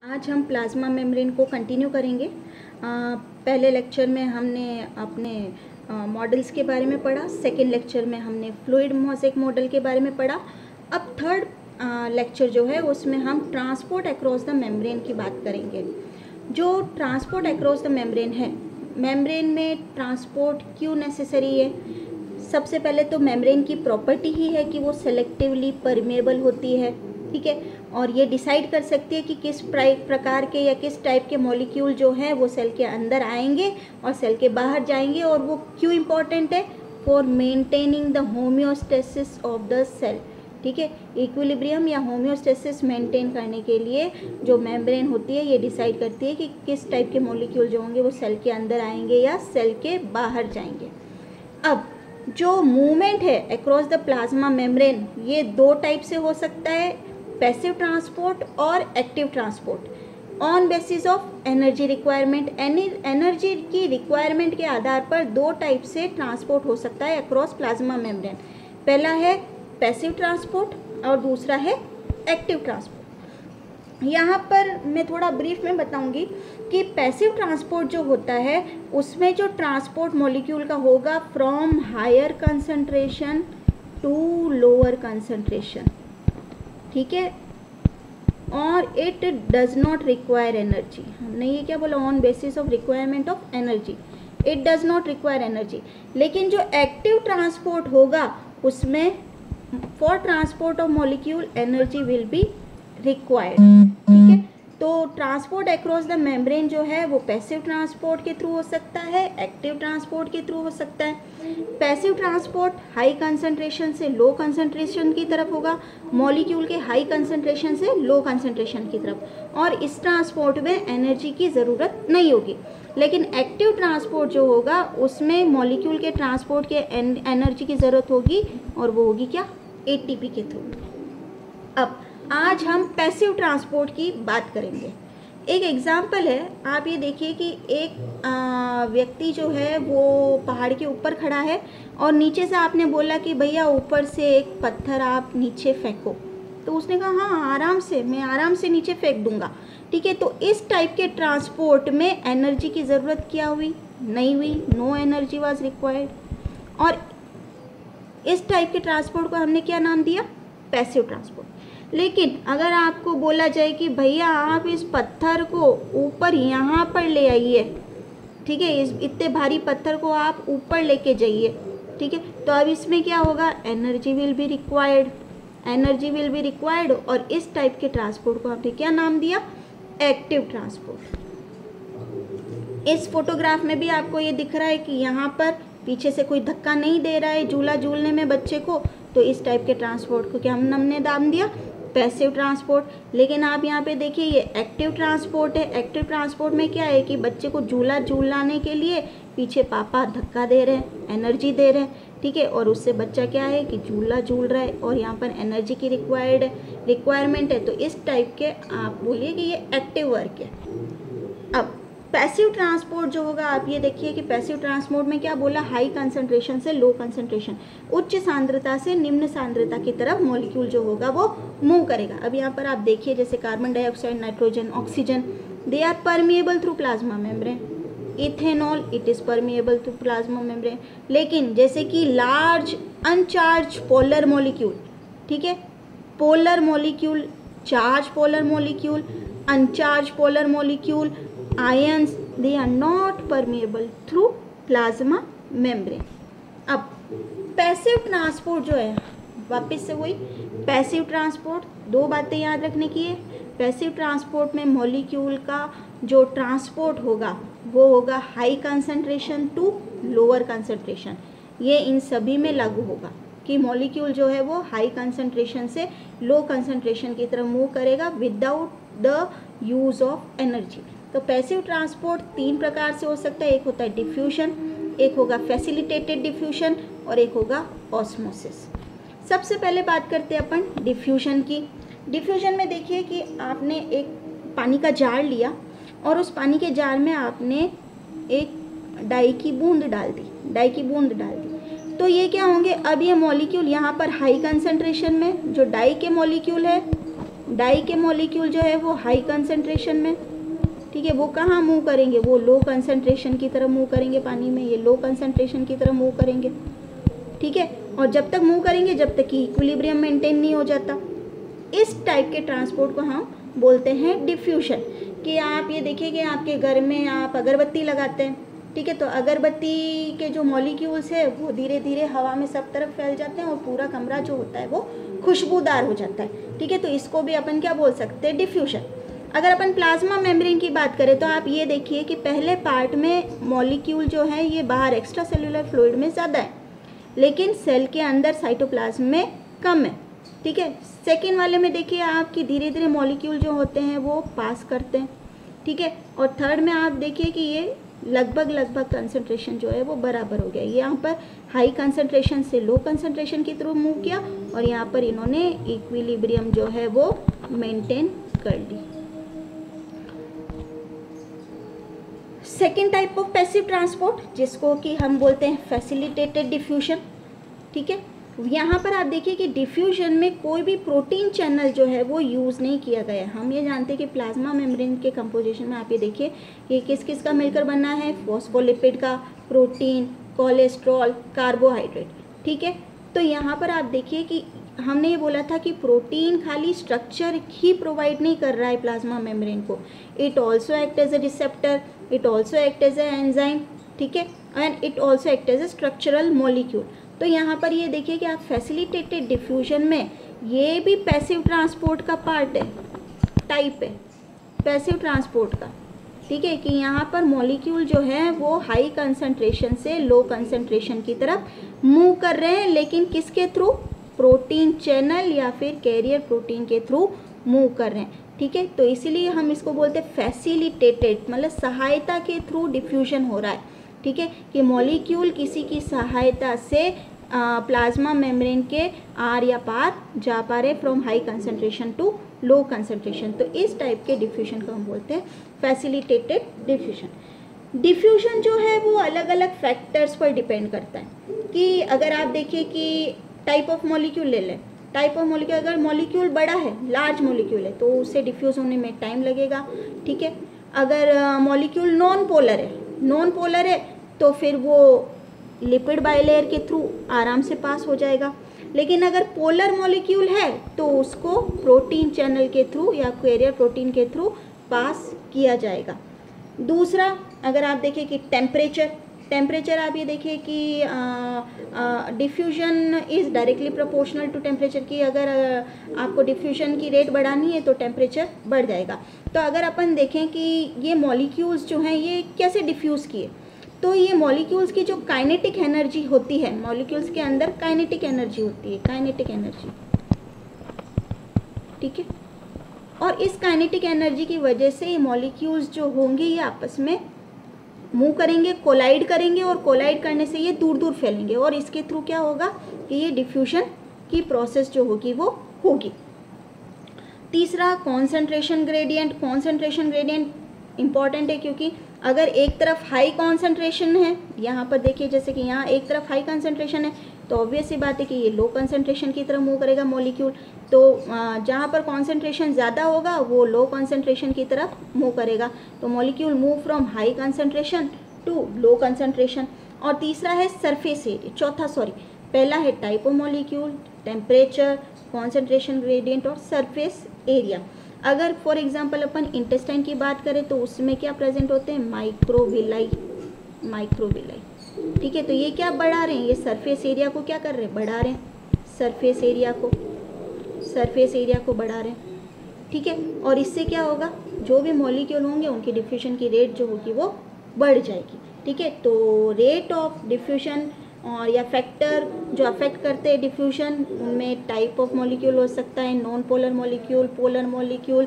आज हम plasma membrane को कंटिन्यू करेंगे। पहले लेक्चर में हमने अपने मॉडल्स के बारे में पढ़ा, सेकेंड लेक्चर में हमने फ्लूइड मोज़ेक मॉडल के बारे में पढ़ा। अब थर्ड लेक्चर जो है उसमें हम ट्रांसपोर्ट अक्रॉस द मेम्ब्रेन की बात करेंगे। जो ट्रांसपोर्ट अक्रॉस द मेम्ब्रेन है, मेम्ब्रेन में ट्रांसपोर्ट क्यों नेसेसरी है? सबसे पहले तो मेम्ब्रेन की प्रॉपर्टी ही है कि वो सेलेक्टिवली परमेबल होती है, ठीक है, और ये डिसाइड कर सकती है कि किस प्रकार के या किस टाइप के मॉलिक्यूल जो हैं वो सेल के अंदर आएंगे और सेल के बाहर जाएंगे। और वो क्यों इम्पॉर्टेंट है? For maintaining the homeostasis of the cell, ठीक है, इक्विलिब्रियम या होम्योस्टेसिस मेंटेन करने के लिए जो मेम्ब्रेन होती है ये डिसाइड करती है कि किस टाइप के मॉलिक्यूल जो होंगे वो सेल के अंदर आएंगे या सेल के बाहर जाएंगे। अब जो मूवमेंट है अक्रॉस द प्लाज्मा मेम्ब्रेन ये दो टाइप से हो सकता है, पैसिव ट्रांसपोर्ट और active transport. On basis of energy requirement, energy की रिक्वायरमेंट के आधार पर दो टाइप से ट्रांसपोर्ट हो सकता है अक्रॉस प्लाज्मा मेम्ब्रेन। पहला है पैसिव ट्रांसपोर्ट और दूसरा है एक्टिव ट्रांसपोर्ट। यहाँ पर मैं थोड़ा ब्रीफ में बताऊंगी कि पैसिव ट्रांसपोर्ट जो होता है उसमें जो ट्रांसपोर्ट मॉलिक्यूल का होगा from higher concentration to lower concentration, ठीक है, और it does not require energy. हमने ये क्या बोला? On basis of requirement of energy, it does not require energy. लेकिन जो एक्टिव ट्रांसपोर्ट होगा उसमें for transport of molecule energy will be required, ठीक है। तो ट्रांसपोर्ट अक्रॉस द मेम्ब्रेन जो है वो पैसिव ट्रांसपोर्ट के थ्रू हो सकता है, एक्टिव ट्रांसपोर्ट के थ्रू हो सकता है। पैसिव ट्रांसपोर्ट हाई कंसंट्रेशन से लो कंसंट्रेशन की तरफ होगा, मॉलिक्यूल के हाई कंसंट्रेशन से लो कंसंट्रेशन की तरफ, और इस ट्रांसपोर्ट में एनर्जी की ज़रूरत नहीं होगी। लेकिन एक्टिव ट्रांसपोर्ट जो होगा उसमें मॉलिक्यूल के ट्रांसपोर्ट के एनर्जी की ज़रूरत होगी, और वो होगी क्या? एटीपी के थ्रू। अब आज हम पैसिव ट्रांसपोर्ट की बात करेंगे। एक एग्जाम्पल है, आप ये देखिए कि एक व्यक्ति जो है वो पहाड़ के ऊपर खड़ा है और नीचे से आपने बोला कि भैया ऊपर से एक पत्थर आप नीचे फेंको, तो उसने कहा हाँ आराम से, मैं आराम से नीचे फेंक दूंगा, ठीक है। तो इस टाइप के ट्रांसपोर्ट में एनर्जी की ज़रूरत क्या हुई? नहीं हुई, नो एनर्जी वाज रिक्वायर्ड। और इस टाइप के ट्रांसपोर्ट को हमने क्या नाम दिया? Passive transport. लेकिन अगर आपको बोला जाए कि भैया आप इस पत्थर को ऊपर यहाँ पर ले आइए, ठीक है, इस इतने भारी पत्थर को आप ऊपर लेके जाइए, ठीक है, तो अब इसमें क्या होगा? Energy will be required, energy will be required. और इस टाइप के ट्रांसपोर्ट को आपने क्या नाम दिया? Active transport. इस फोटोग्राफ में भी आपको ये दिख रहा है कि यहाँ पर पीछे से कोई धक्का नहीं दे रहा है झूला झूलने में बच्चे को, तो इस टाइप के ट्रांसपोर्ट को क्या हमने नाम दिया? Passive transport. लेकिन आप यहाँ पे देखिए ये एक्टिव ट्रांसपोर्ट है। एक्टिव ट्रांसपोर्ट में क्या है कि बच्चे को झूला झूलाने के लिए पीछे पापा धक्का दे रहे हैं, एनर्जी दे रहे हैं, ठीक है, और उससे बच्चा क्या है कि झूला झूल रहा है और यहाँ पर एनर्जी की रिक्वायरमेंट है। तो इस टाइप के आप बोलिए कि ये एक्टिव वर्क है। अब पैसिव ट्रांसपोर्ट जो होगा, आप ये देखिए कि पैसिव ट्रांसपोर्ट में क्या बोला? हाई कंसंट्रेशन से लो कंसंट्रेशन, उच्च सांद्रता से निम्न सांद्रता की तरफ मॉलिक्यूल जो होगा वो मूव करेगा। अब यहाँ पर आप देखिए जैसे carbon dioxide, nitrogen, oxygen, they are permeable through plasma membrane. Ethanol it is permeable through plasma membrane. लेकिन जैसे कि लार्ज अनचार्ज पोलर मॉलिक्यूल, ठीक है, polar molecule, charged polar molecule, uncharged polar molecule, ions, they are not permeable through plasma membrane. अब passive transport जो है, वापस से वही पैसिव ट्रांसपोर्ट, दो बातें याद रखने की है। पैसिव ट्रांसपोर्ट में मॉलिक्यूल का जो ट्रांसपोर्ट होगा वो होगा high concentration to lower concentration. ये इन सभी में लागू होगा कि मॉलिक्यूल जो है वो हाई कंसंट्रेशन से लो कंसंट्रेशन की तरफ मूव करेगा without the use of energy. तो पैसिव ट्रांसपोर्ट तीन प्रकार से हो सकता है। एक होता है डिफ्यूजन, एक होगा फैसिलिटेटेड डिफ्यूजन, और एक होगा ऑस्मोसिस। सबसे पहले बात करते हैं अपन डिफ्यूजन की। डिफ्यूजन में देखिए कि आपने एक पानी का जार लिया और उस पानी के जार में आपने एक डाई की बूंद डाल दी, तो ये क्या होंगे? अब ये मॉलिक्यूल यहाँ पर हाई कंसंट्रेशन में, जो डाई के मॉलिक्यूल है डाई के मॉलिक्यूल जो है वो हाई कंसंट्रेशन में, ठीक है, वो कहाँ मूव करेंगे, वो लो कंसंट्रेशन की तरफ मूव करेंगे पानी में, ये लो कंसंट्रेशन की तरफ मूव करेंगे, ठीक है। और जब तक मूव करेंगे जब तक कि इक्विलिब्रियम मेंटेन नहीं हो जाता। इस टाइप के ट्रांसपोर्ट को हम बोलते हैं डिफ्यूजन। कि आप ये देखिए कि आपके घर में आप अगरबत्ती लगाते हैं, ठीक है, तो अगरबत्ती के जो मॉलिक्यूल्स है वो धीरे धीरे हवा में सब तरफ फैल जाते हैं और पूरा कमरा जो होता है वो खुशबूदार हो जाता है, ठीक है। तो इसको भी अपन क्या बोल सकते हैं, डिफ्यूजन। अगर अपन प्लाज्मा मेम्ब्रेन की बात करें तो आप ये देखिए कि पहले पार्ट में मॉलिक्यूल जो है ये बाहर एक्स्ट्रा सेलुलर फ्लूइड में ज़्यादा है, लेकिन सेल के अंदर साइटोप्लाज्म में कम है, ठीक है। सेकेंड वाले में देखिए आप कि धीरे धीरे मॉलिक्यूल जो होते हैं वो पास करते हैं, ठीक है। और थर्ड में आप देखिए कि ये लगभग कंसंट्रेशन जो है वो बराबर हो गया। यहाँ पर हाई कंसंट्रेशन से लो कंसंट्रेशन की तरफ मूव किया और यहाँ पर इन्होंने इक्विलिब्रियम जो है वो मेंटेन कर ली। Second type of passive transport जिसको कि हम बोलते हैं फैसिलिटेटेड डिफ्यूजन, ठीक है। यहाँ पर आप देखिए कि डिफ्यूजन में कोई भी प्रोटीन चैनल जो है वो यूज़ नहीं किया गया है। हम ये जानते हैं कि प्लाज्मा मेम्ब्रेन के कंपोजिशन में आप ये देखिए कि किस किस का मिलकर बनना है, फॉस्फोलिपिड का, प्रोटीन, कोलेस्ट्रॉल, कार्बोहाइड्रेट, ठीक है। तो यहाँ पर आप देखिए कि हमने ये बोला था कि प्रोटीन खाली स्ट्रक्चर ही प्रोवाइड नहीं कर रहा है प्लाज्मा मेम्ब्रेन को, it also act as a receptor, it also act as a enzyme, ठीक है, and it also act as a structural molecule. तो यहाँ पर ये देखिए कि आप फैसिलिटेटेड डिफ्यूजन में ये भी पैसिव ट्रांसपोर्ट का पार्ट है, टाइप है पैसिव ट्रांसपोर्ट का, ठीक है, कि यहाँ पर मॉलिक्यूल जो है वो हाई कंसंट्रेशन से लो कंसंट्रेशन की तरफ मूव कर रहे हैं, लेकिन किसके थ्रू, प्रोटीन चैनल या फिर कैरियर प्रोटीन के थ्रू मूव कर रहे हैं, ठीक है। तो इसीलिए हम इसको बोलते हैं फैसिलिटेटेड, मतलब सहायता के थ्रू डिफ्यूजन हो रहा है, ठीक है, कि मॉलिक्यूल किसी की सहायता से प्लाज्मा मेम्ब्रेन के आर या पार जा पा रहे from high concentration to low concentration. तो इस टाइप के डिफ्यूजन को हम बोलते हैं फैसिलिटेटेड डिफ्यूजन। डिफ्यूजन जो है वो अलग अलग फैक्टर्स पर डिपेंड करता है। कि अगर आप देखिए कि टाइप ऑफ मॉलिक्यूल ले लें, टाइप ऑफ मॉलिक्यूल, अगर मॉलिक्यूल बड़ा है, लार्ज मॉलिक्यूल है, तो उससे डिफ्यूज होने में टाइम लगेगा, ठीक है। अगर मॉलिक्यूल नॉन पोलर है तो फिर वो लिपिड बाइलेयर के थ्रू आराम से पास हो जाएगा। लेकिन अगर पोलर मॉलिक्यूल है तो उसको प्रोटीन चैनल के थ्रू या कैरियर प्रोटीन के थ्रू पास किया जाएगा। दूसरा, अगर आप देखें कि टेम्परेचर आप ये देखिए कि diffusion is directly proportional to temperature, की अगर आपको डिफ्यूजन की रेट बढ़ानी है तो टेम्परेचर बढ़ जाएगा। तो अगर अपन देखें कि ये मॉलिक्यूल्स जो हैं ये कैसे डिफ्यूज़ किए, तो ये मॉलिक्यूल्स की जो काइनेटिक एनर्जी होती है, मॉलिक्यूल्स के अंदर काइनेटिक एनर्जी होती है, काइनेटिक एनर्जी, ठीक है। और इस काइनेटिक एनर्जी की वजह से ये मॉलिक्यूल्स जो होंगे ये आपस में मूव करेंगे, कोलाइड करेंगे, और कोलाइड करने से ये दूर दूर फैलेंगे, और इसके थ्रू क्या होगा कि ये डिफ्यूजन की प्रोसेस जो होगी वो होगी। तीसरा, कॉन्सेंट्रेशन ग्रेडियंट इंपॉर्टेंट है, क्योंकि अगर एक तरफ हाई कॉन्सेंट्रेशन है, यहाँ पर देखिए जैसे कि यहाँ एक तरफ हाई कंसंट्रेशन है, तो ऑब्वियस सी बात है कि ये लो कंसंट्रेशन की तरफ मूव करेगा मॉलिक्यूल। तो जहाँ पर कॉन्सेंट्रेशन ज़्यादा होगा वो लो कॉन्सेंट्रेशन की तरफ मूव करेगा, तो molecule move from high concentration to low concentration. और तीसरा है सरफेस एरिया, पहला है type of molecule, temperature, concentration gradient और सरफेस एरिया। अगर फॉर एग्जांपल अपन इंटेस्टाइन की बात करें तो उसमें क्या प्रेजेंट होते हैं, माइक्रोविलाई, ठीक है। तो ये क्या बढ़ा रहे हैं, ये सरफेस एरिया को क्या कर रहे हैं, बढ़ा रहे हैं, सरफेस एरिया को बढ़ा रहे हैं, ठीक है। और इससे क्या होगा, जो भी मॉलिक्यूल होंगे उनकी डिफ्यूजन की रेट जो होगी वो बढ़ जाएगी, ठीक है। तो रेट ऑफ डिफ्यूजन और या फैक्टर जो अफेक्ट करते हैं डिफ्यूजन, उनमें टाइप ऑफ मॉलिक्यूल हो सकता है, non polar molecule, polar molecule,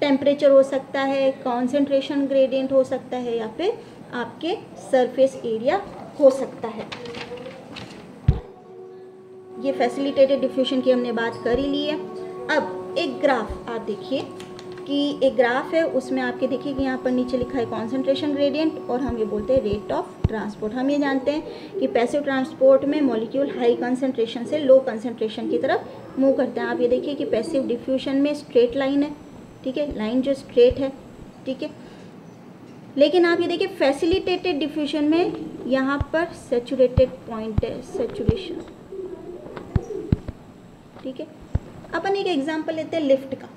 temperature हो सकता है, कॉन्सेंट्रेशन ग्रेडियंट हो सकता है, या फिर आपके सरफेस एरिया हो सकता है। ये फैसिलिटेटेड डिफ्यूजन की हमने बात कर ही ली है। अब एक ग्राफ आप देखिए कि एक ग्राफ है, उसमें आपके देखिए कि यहाँ पर नीचे लिखा है कॉन्सेंट्रेशन ग्रेडियंट, और हम ये बोलते हैं रेट ऑफ ट्रांसपोर्ट। हम ये जानते हैं कि पैसिव ट्रांसपोर्ट में मॉलिक्यूल हाई कंसंट्रेशन से लो कंसंट्रेशन की तरफ मूव करते हैं। आप ये देखिए कि पैसिव डिफ्यूजन में स्ट्रेट लाइन है, ठीक है, लाइन जो स्ट्रेट है, ठीक है। लेकिन आप ये देखिए फैसिलिटेटेड डिफ्यूजन में यहाँ पर सैचुरेटेड पॉइंट है, सैचुरेशन, ठीक है। अपन एक एग्जांपल लेते हैं लिफ्ट का,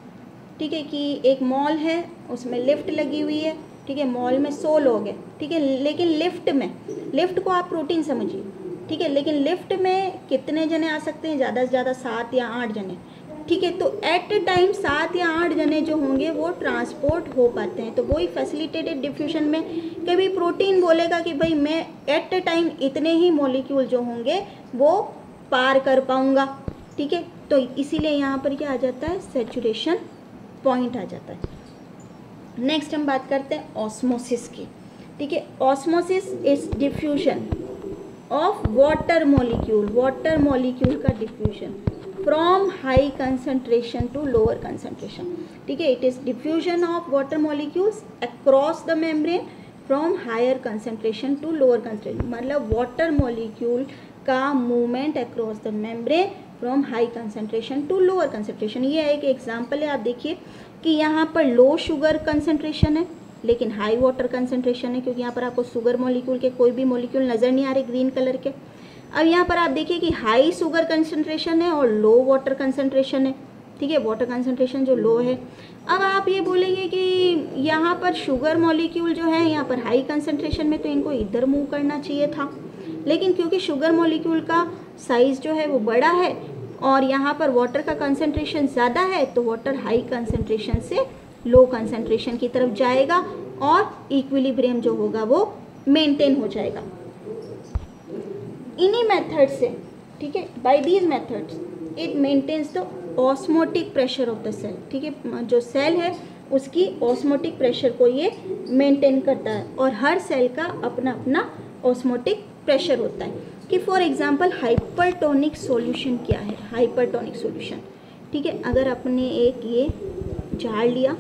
ठीक है, कि एक मॉल है, उसमें लिफ्ट लगी हुई है, ठीक है, मॉल में 100 लोग हैं, ठीक है, लेकिन लिफ्ट को आप रूटीन समझिए, ठीक है, लेकिन लिफ्ट में कितने जने आ सकते हैं, ज़्यादा से ज़्यादा 7 या 8 जने, ठीक है। तो एट ए टाइम 7 या 8 जने जो होंगे वो ट्रांसपोर्ट हो पाते हैं। तो वही फैसिलिटेटेड डिफ्यूजन में कभी प्रोटीन बोलेगा कि भाई मैं एट ए टाइम इतने ही मॉलिक्यूल जो होंगे वो पार कर पाऊंगा, ठीक है। तो इसीलिए यहाँ पर क्या आ जाता है, सैचुरेशन पॉइंट आ जाता है। नेक्स्ट हम बात करते हैं ऑस्मोसिस की, ठीक है। Osmosis is diffusion of water molecule का diffusion from high concentration to lower concentration, ठीक है। It is diffusion of water molecules across the membrane from higher concentration to lower concentration, मतलब वाटर मॉलिक्यूल का movement across the membrane from high concentration to lower concentration. ये एक example है, आप देखिए कि यहाँ पर लो शुगर कंसंट्रेशन है लेकिन हाई वाटर कंसंट्रेशन है, क्योंकि यहाँ पर आपको शुगर मॉलिक्यूल के कोई भी मॉलिक्यूल नज़र नहीं आ रहे ग्रीन कलर के। अब यहाँ पर आप देखिए कि हाई शुगर कंसंट्रेशन है और लो वाटर कंसंट्रेशन है, ठीक है, वाटर कंसंट्रेशन जो लो है। अब आप ये बोलेंगे कि यहाँ पर शुगर मॉलिक्यूल जो है यहाँ पर हाई कंसंट्रेशन में, तो इनको इधर मूव करना चाहिए था, लेकिन क्योंकि शुगर मॉलिक्यूल का साइज़ जो है वो बड़ा है और यहाँ पर वाटर का कंसंट्रेशन ज़्यादा है, तो वाटर हाई कंसंट्रेशन से लो कंसंट्रेशन की तरफ जाएगा और इक्विलिब्रियम जो होगा वो मेंटेन हो जाएगा इन्हीं मेथड से, ठीक है। By these methods it maintains the osmotic pressure of the cell, ठीक है, जो सेल है उसकी ऑस्मोटिक प्रेशर को ये मेंटेन करता है और हर सेल का अपना अपना ऑस्मोटिक प्रेशर होता है। कि फॉर एग्जांपल हाइपरटोनिक सॉल्यूशन क्या है, हाइपरटोनिक सॉल्यूशन, ठीक है, अगर अपने एक ये जार लिया,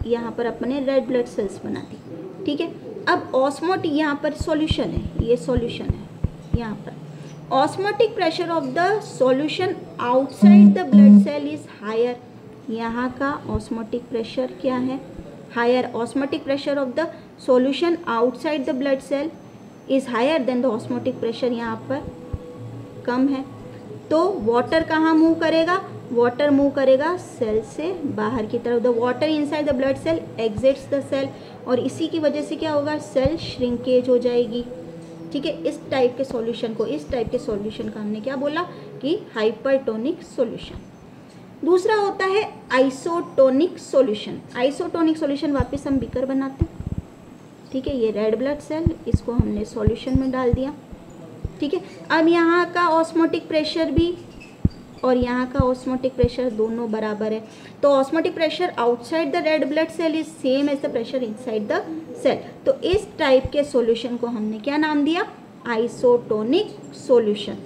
यहाँ पर अपने रेड ब्लड सेल्स बना दी, ठीक है। अब ऑस्मोटिक यहाँ पर सॉल्यूशन है, ये सॉल्यूशन है, यहाँ पर osmotic pressure of the solution outside the blood cell is higher, यहाँ का ऑस्मोटिक प्रेशर क्या है, higher. Osmotic pressure of the solution outside the blood cell is higher than the osmotic pressure यहाँ पर कम है। तो वाटर कहाँ मूव करेगा, वाटर मूव करेगा सेल से बाहर की तरफ। The water inside the blood cell exits the cell, और इसी की वजह से क्या होगा, सेल श्रिंकेज हो जाएगी, ठीक है। इस टाइप के सॉल्यूशन का हमने क्या बोला कि हाइपरटोनिक सॉल्यूशन। दूसरा होता है आइसोटोनिक सॉल्यूशन। आइसोटोनिक सॉल्यूशन वापस हम बीकर बनाते हैं, ठीक है, ये रेड ब्लड सेल, इसको हमने सॉल्यूशन में डाल दिया, ठीक है। अब यहाँ का ऑस्मोटिक प्रेशर भी और यहाँ का ऑस्मोटिक प्रेशर दोनों बराबर है, तो osmotic pressure outside the red blood cell is same as the pressure inside the cell. तो इस टाइप के सॉल्यूशन को हमने क्या नाम दिया, आइसोटोनिक सॉल्यूशन।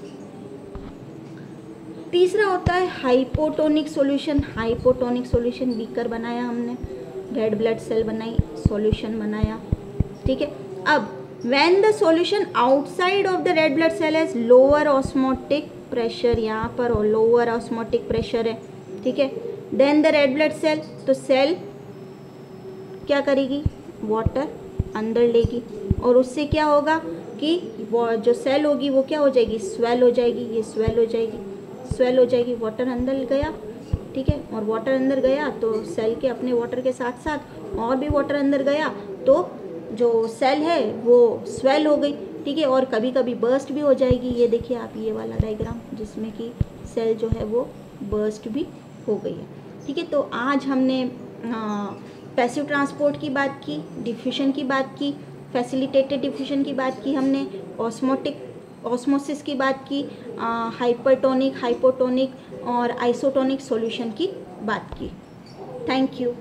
तीसरा होता है hypotonic solution. Hypotonic solution beaker बनाया हमने, रेड ब्लड सेल बनाई, सॉल्यूशन बनाया, ठीक है। अब when the solution outside of the red blood cell has lower osmotic pressure, यहाँ पर लोअर ऑस्मोटिक प्रेशर है, ठीक है, then the red blood cell, तो सेल क्या करेगी, वाटर अंदर लेगी और उससे क्या होगा कि वो जो सेल होगी वो क्या हो जाएगी, स्वेल हो जाएगी, ये स्वेल हो जाएगी, वाटर अंदर गया, ठीक है, और वाटर अंदर गया तो सेल के अपने वाटर के साथ साथ और भी वाटर अंदर गया, तो जो सेल है वो स्वेल हो गई, ठीक है, और कभी कभी बर्स्ट भी हो जाएगी। ये देखिए आप ये वाला डायग्राम जिसमें कि सेल जो है वो बर्स्ट भी हो गई है, ठीक है। तो आज हमने पैसिव ट्रांसपोर्ट की बात की, डिफ्यूजन की बात की, फैसिलिटेटेड डिफ्यूजन की बात की हमने, ऑस्मोसिस की बात की, हाइपरटोनिक, हाइपोटोनिक और आइसोटोनिक सॉल्यूशन की बात की। Thank you.